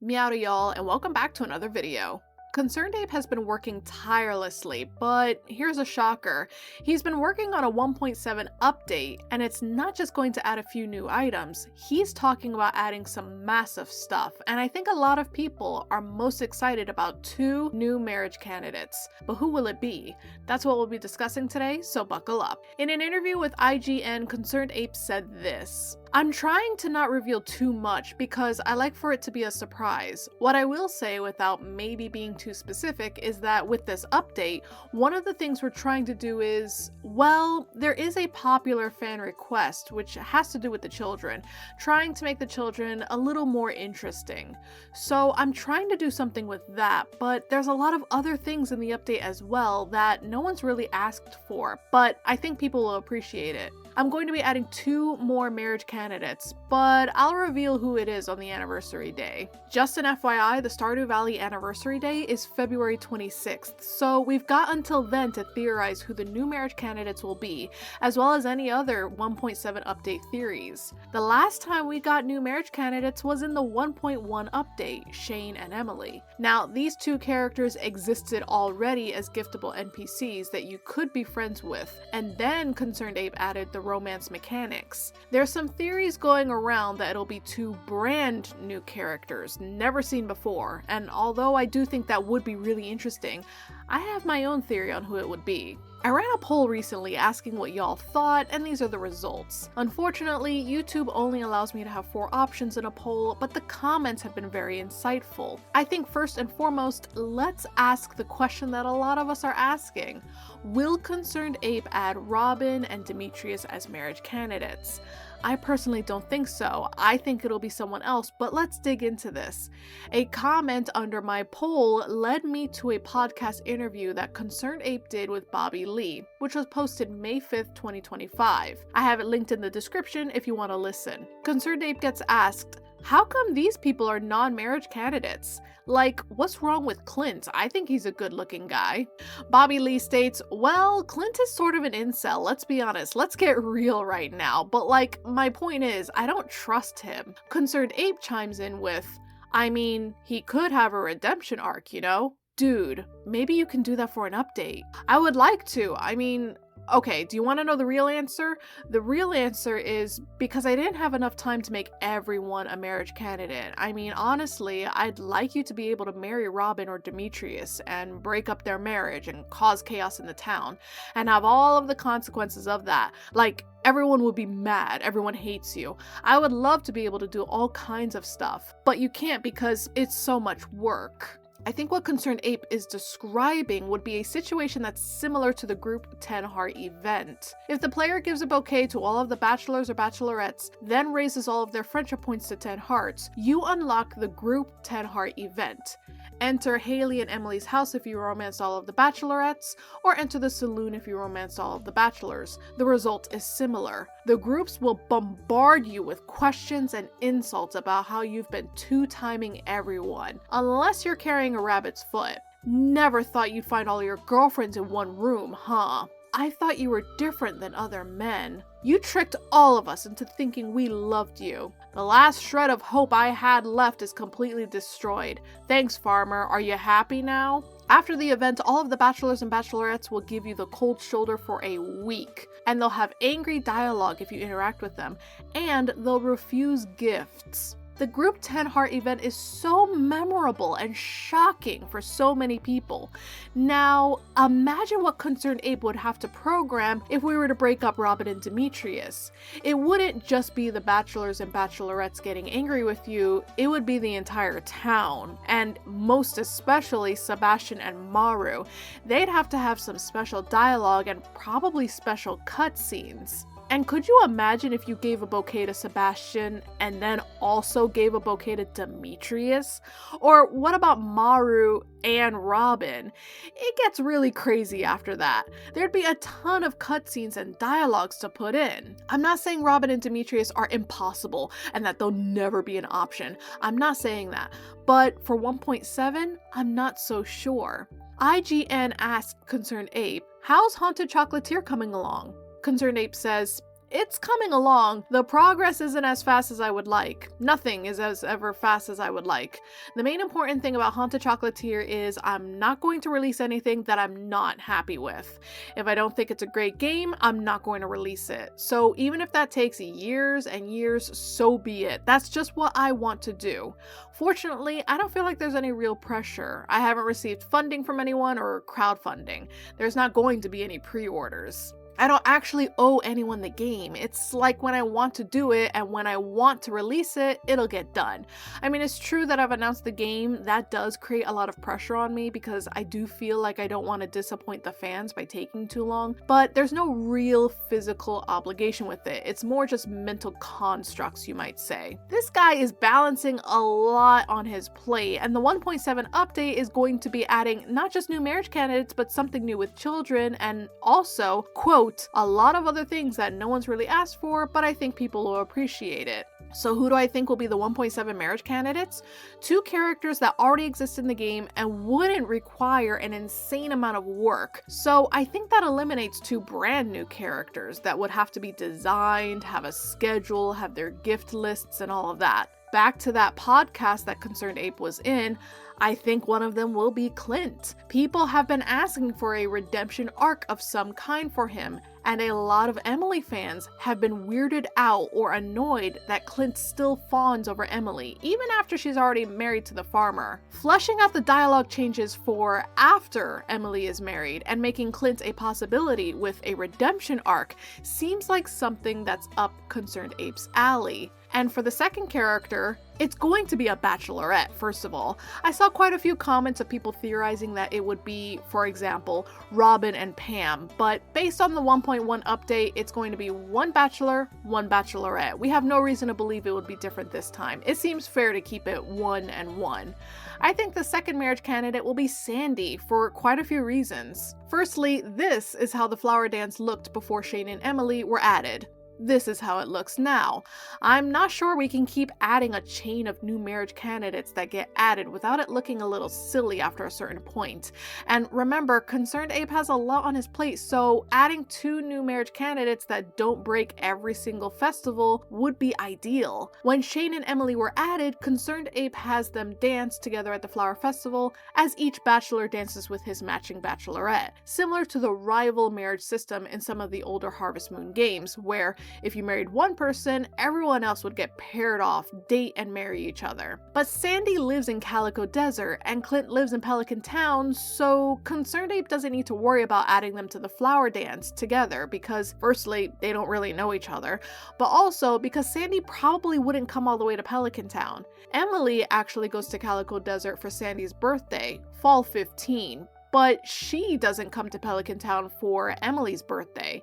Meow to y'all, and welcome back to another video. ConcernedApe has been working tirelessly, but here's a shocker. He's been working on a 1.7 update, and it's not just going to add a few new items. He's talking about adding some massive stuff, and I think a lot of people are most excited about two new marriage candidates. But who will it be? That's what we'll be discussing today, so buckle up. In an interview with IGN, ConcernedApe said this: "I'm trying to not reveal too much because I like for it to be a surprise. What I will say, without maybe being too specific, is that with this update, one of the things we're trying to do is, well, there is a popular fan request, which has to do with the children, trying to make the children a little more interesting. So I'm trying to do something with that, but there's a lot of other things in the update as well that no one's really asked for, but I think people will appreciate it. I'm going to be adding two more marriage candidates, but I'll reveal who it is on the anniversary day. Just an FYI, the Stardew Valley anniversary day is February 26th, so we've got until then to theorize who the new marriage candidates will be, as well as any other 1.7 update theories. The last time we got new marriage candidates was in the 1.1 update, Shane and Emily. Now, these two characters existed already as giftable NPCs that you could be friends with, and then ConcernedApe added the romance mechanics. There's some theories going around that it'll be two brand new characters, never seen before, and although I do think that would be really interesting, I have my own theory on who it would be. I ran a poll recently asking what y'all thought, and these are the results. Unfortunately, YouTube only allows me to have 4 options in a poll, but the comments have been very insightful. I think first and foremost, let's ask the question that a lot of us are asking. Will ConcernedApe add Robin and Demetrius as marriage candidates? I personally don't think so. I think it'll be someone else, but let's dig into this. A comment under my poll led me to a podcast interview that ConcernedApe did with Bobby Lee, which was posted May 5th, 2025. I have it linked in the description if you want to listen. ConcernedApe gets asked, how come these people are non-marriage candidates? Like, what's wrong with Clint? I think he's a good-looking guy. Bobby Lee states, well, Clint is sort of an incel, let's be honest. Let's get real right now. But like, my point is, I don't trust him. ConcernedApe chimes in with, I mean, he could have a redemption arc, you know? Dude, maybe you can do that for an update. I would like to. I mean, okay, do you want to know the real answer? The real answer is because I didn't have enough time to make everyone a marriage candidate. I mean, honestly, I'd like you to be able to marry Robin or Demetrius and break up their marriage and cause chaos in the town and have all of the consequences of that. Like, everyone would be mad, everyone hates you. I would love to be able to do all kinds of stuff, but you can't because it's so much work. I think what ConcernedApe is describing would be a situation that's similar to the group 10 heart event. If the player gives a bouquet to all of the bachelors or bachelorettes, then raises all of their friendship points to 10 hearts, you unlock the group 10 heart event. Enter Haley and Emily's house if you romanced all of the bachelorettes, or enter the saloon if you romanced all of the bachelors. The result is similar. The groups will bombard you with questions and insults about how you've been two-timing everyone, unless you're carrying a rabbit's foot. Never thought you'd find all your girlfriends in one room, huh? I thought you were different than other men. You tricked all of us into thinking we loved you. The last shred of hope I had left is completely destroyed. Thanks, farmer. Are you happy now? After the event, all of the bachelors and bachelorettes will give you the cold shoulder for a week, and they'll have angry dialogue if you interact with them, and they'll refuse gifts. The Group 10 Heart event is so memorable and shocking for so many people. Now, imagine what ConcernedApe would have to program if we were to break up Robin and Demetrius. It wouldn't just be the bachelors and bachelorettes getting angry with you, it would be the entire town, and most especially Sebastian and Maru. They'd have to have some special dialogue and probably special cutscenes. And could you imagine if you gave a bouquet to Sebastian and then also gave a bouquet to Demetrius? Or what about Maru and Robin? It gets really crazy after that. There'd be a ton of cutscenes and dialogues to put in. I'm not saying Robin and Demetrius are impossible and that they'll never be an option. I'm not saying that. But for 1.7, I'm not so sure. IGN asked ConcernedApe, how's Haunted Chocolatier coming along? ConcernedApe says, it's coming along. The progress isn't as fast as I would like. Nothing is as ever fast as I would like. The main important thing about Haunted Chocolatier is I'm not going to release anything that I'm not happy with. If I don't think it's a great game, I'm not going to release it. So even if that takes years and years, so be it. That's just what I want to do. Fortunately, I don't feel like there's any real pressure. I haven't received funding from anyone or crowdfunding. There's not going to be any pre-orders. I don't actually owe anyone the game. It's like when I want to do it and when I want to release it, it'll get done. I mean, it's true that I've announced the game. That does create a lot of pressure on me because I do feel like I don't want to disappoint the fans by taking too long, but there's no real physical obligation with it. It's more just mental constructs, you might say. This guy is balancing a lot on his plate, and the 1.7 update is going to be adding not just new marriage candidates, but something new with children, and also, quote, a lot of other things that no one's really asked for, but I think people will appreciate it. So who do I think will be the 1.7 marriage candidates? 2 characters that already exist in the game and wouldn't require an insane amount of work. So I think that eliminates 2 brand new characters that would have to be designed, have a schedule, have their gift lists and all of that. Back to that podcast that ConcernedApe was in, I think one of them will be Clint. People have been asking for a redemption arc of some kind for him, and a lot of Emily fans have been weirded out or annoyed that Clint still fawns over Emily, even after she's already married to the farmer. Fleshing out the dialogue changes for after Emily is married and making Clint a possibility with a redemption arc seems like something that's up ConcernedApe's alley. And for the second character, it's going to be a bachelorette, first of all. I saw quite a few comments of people theorizing that it would be, for example, Robin and Pam, but based on the 1.1 update, it's going to be 1 bachelor, 1 bachelorette. We have no reason to believe it would be different this time. It seems fair to keep it 1 and 1. I think the second marriage candidate will be Sandy for quite a few reasons. Firstly, this is how the flower dance looked before Shane and Emily were added. This is how it looks now. I'm not sure we can keep adding a chain of new marriage candidates that get added without it looking a little silly after a certain point. And remember, ConcernedApe has a lot on his plate, so adding 2 new marriage candidates that don't break every single festival would be ideal. When Shane and Emily were added, ConcernedApe has them dance together at the Flower Festival as each bachelor dances with his matching bachelorette, similar to the rival marriage system in some of the older Harvest Moon games, where if you married one person, everyone else would get paired off, date, and marry each other. But Sandy lives in Calico Desert, and Clint lives in Pelican Town, so ConcernedApe doesn't need to worry about adding them to the flower dance together because, firstly, they don't really know each other, but also because Sandy probably wouldn't come all the way to Pelican Town. Emily actually goes to Calico Desert for Sandy's birthday, fall 15, but she doesn't come to Pelican Town for Emily's birthday.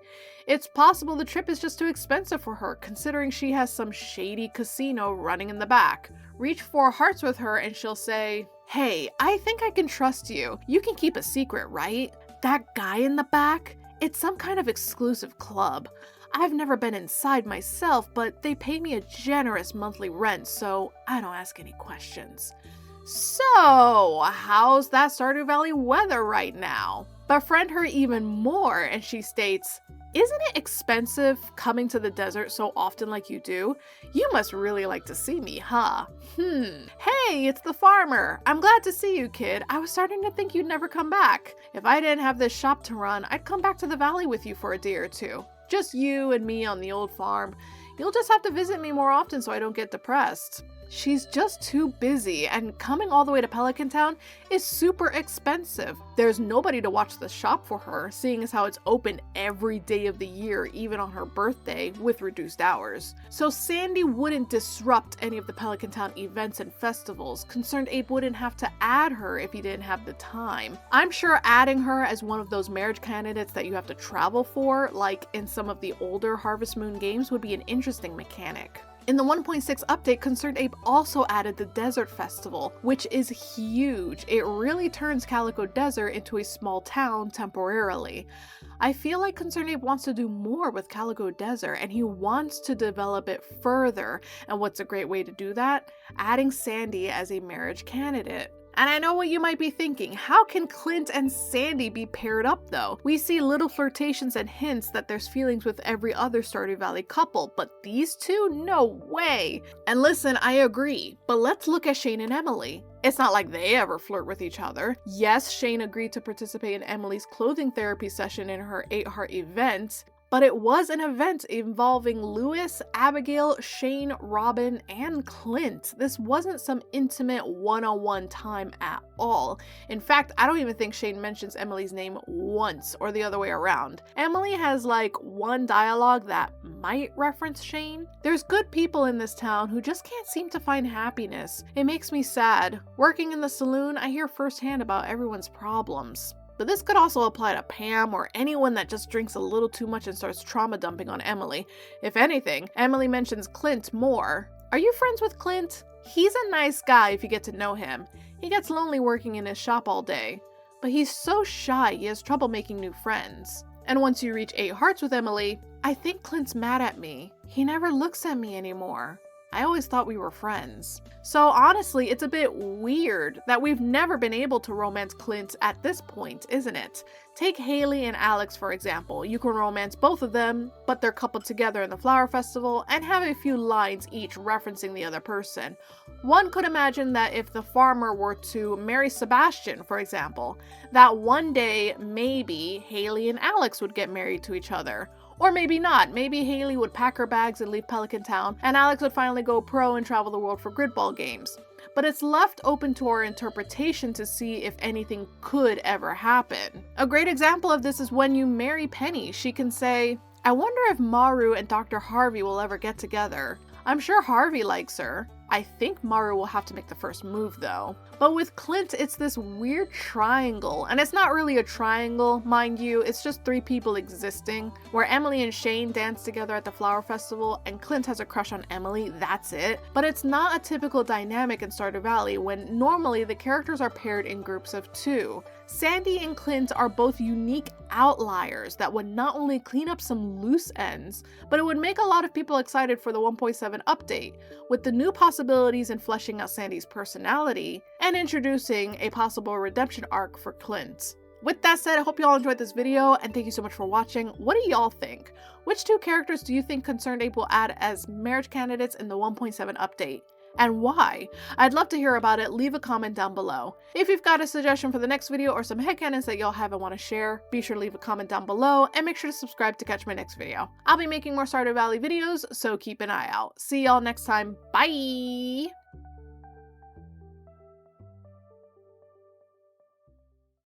It's possible the trip is just too expensive for her, considering she has some shady casino running in the back. Reach 4 hearts with her and she'll say, "Hey, I think I can trust you. You can keep a secret, right? That guy in the back? It's some kind of exclusive club. I've never been inside myself, but they pay me a generous monthly rent, so I don't ask any questions." So, how's that Stardew Valley weather right now? Befriend her even more, and she states, "Isn't it expensive coming to the desert so often like you do? You must really like to see me, huh? Hey, it's the farmer. I'm glad to see you, kid. I was starting to think you'd never come back. If I didn't have this shop to run, I'd come back to the valley with you for a day or 2. Just you and me on the old farm. You'll just have to visit me more often so I don't get depressed." She's just too busy, and coming all the way to Pelican Town is super expensive. There's nobody to watch the shop for her, seeing as how it's open every day of the year, even on her birthday, with reduced hours. So Sandy wouldn't disrupt any of the Pelican Town events and festivals. ConcernedApe wouldn't have to add her if he didn't have the time. I'm sure adding her as one of those marriage candidates that you have to travel for, like in some of the older Harvest Moon games, would be an interesting mechanic. In the 1.6 update, ConcernedApe also added the Desert Festival, which is huge. It really turns Calico Desert into a small town temporarily. I feel like ConcernedApe wants to do more with Calico Desert, and he wants to develop it further. And what's a great way to do that? Adding Sandy as a marriage candidate. And I know what you might be thinking, how can Clint and Sandy be paired up though? We see little flirtations and hints that there's feelings with every other Stardew Valley couple, but these two? No way! And listen, I agree, but let's look at Shane and Emily. It's not like they ever flirt with each other. Yes, Shane agreed to participate in Emily's clothing therapy session in her 8-heart event, but it was an event involving Lewis, Abigail, Shane, Robin, and Clint. This wasn't some intimate one-on-one time at all. In fact, I don't even think Shane mentions Emily's name once, or the other way around. Emily has like one dialogue that might reference Shane. There's good people in this town who just can't seem to find happiness. It makes me sad. Working in the saloon, I hear firsthand about everyone's problems. But this could also apply to Pam or anyone that just drinks a little too much and starts trauma dumping on Emily. If anything, Emily mentions Clint more. Are you friends with Clint? He's a nice guy if you get to know him. He gets lonely working in his shop all day. But he's so shy, he has trouble making new friends. And once you reach 8 hearts with Emily, I think Clint's mad at me. He never looks at me anymore. I always thought we were friends. So honestly, it's a bit weird that we've never been able to romance Clint at this point, isn't it? Take Haley and Alex for example. You can romance both of them, but they're coupled together in the flower festival and have a few lines each referencing the other person. One could imagine that if the farmer were to marry Sebastian, for example, that one day maybe Haley and Alex would get married to each other. Or maybe not. Maybe Haley would pack her bags and leave Pelican Town, and Alex would finally go pro and travel the world for gridball games. But it's left open to our interpretation to see if anything could ever happen. A great example of this is when you marry Penny. She can say, I wonder if Maru and Dr. Harvey will ever get together. I'm sure Harvey likes her. I think Maru will have to make the first move though. But with Clint, it's this weird triangle, and it's not really a triangle, mind you, it's just 3 people existing, where Emily and Shane dance together at the flower festival, and Clint has a crush on Emily, that's it. But it's not a typical dynamic in Stardew Valley, when normally the characters are paired in groups of 2. Sandy and Clint are both unique outliers that would not only clean up some loose ends, but it would make a lot of people excited for the 1.7 update, with the new possibilities in fleshing out Sandy's personality, and introducing a possible redemption arc for Clint. With that said, I hope y'all enjoyed this video, and thank you so much for watching. What do y'all think? Which 2 characters do you think ConcernedApe will add as marriage candidates in the 1.7 update? And why? I'd love to hear about it. Leave a comment down below. If you've got a suggestion for the next video or some headcanons that y'all have and want to share, be sure to leave a comment down below and make sure to subscribe to catch my next video. I'll be making more Stardew Valley videos, so keep an eye out. See y'all next time. Bye!